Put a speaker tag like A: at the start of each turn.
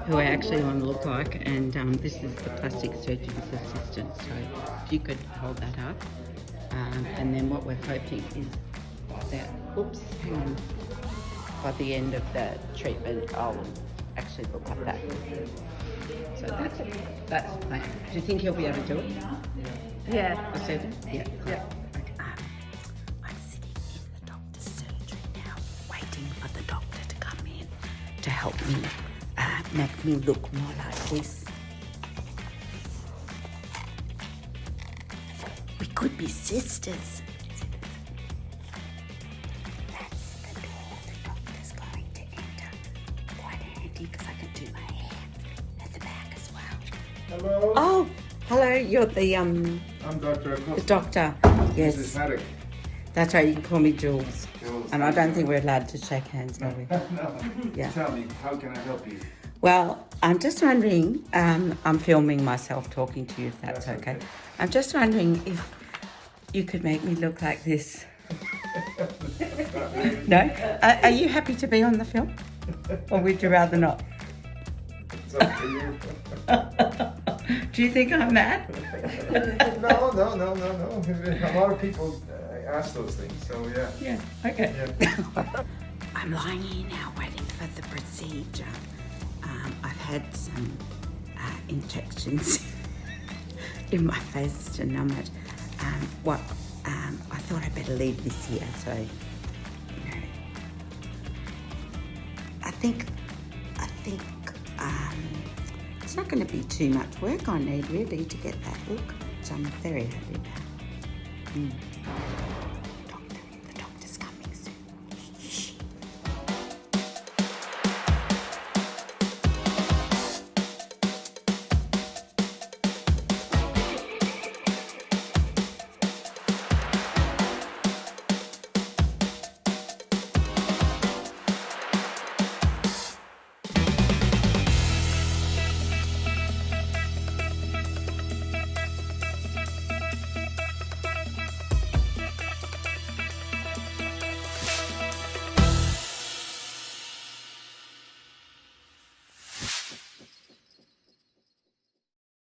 A: who I actually want to look like, and this is the plastic surgeon's assistant. So if you could hold that up, and then what we're hoping is that, oops, hang on, by the end of the treatment, I'll actually look like that. So that's the plan. Do you think he'll be able to do it?
B: Yeah.
A: The surgeon? Yeah.
B: Yeah.
A: I'm sitting in the doctor's surgery now, waiting for the doctor to come in to help me make me look more like this. We could be sisters. That's the door the doctor's going to enter. Quite handy because I can do my hair at the back as well.
C: Hello.
A: Oh, hello. You're the
C: I'm Dr.
A: the doctor. Yes.
C: Mrs. Haddock.
A: That's right, you can call me Jules.
C: Jules.
A: And I don't think we're allowed to shake hands, are we?
C: No.
A: Yeah.
C: Tell me, how can I help you?
A: Well, I'm just wondering, I'm filming myself talking to you, if that's okay. I'm just wondering if you could make me look like this. No? Are you happy to be on the film? Or would you rather not?
C: It's up to you.
A: Do you think I'm mad?
C: No. A lot of people ask those things, so yeah.
A: Yeah, okay.
C: Yeah.
A: I'm lying here now waiting for the procedure. I've had some injections in my face to numb it. I thought I'd better leave this here, so, you know. I think it's not going to be too much work I need really to get that look, which I'm very happy about.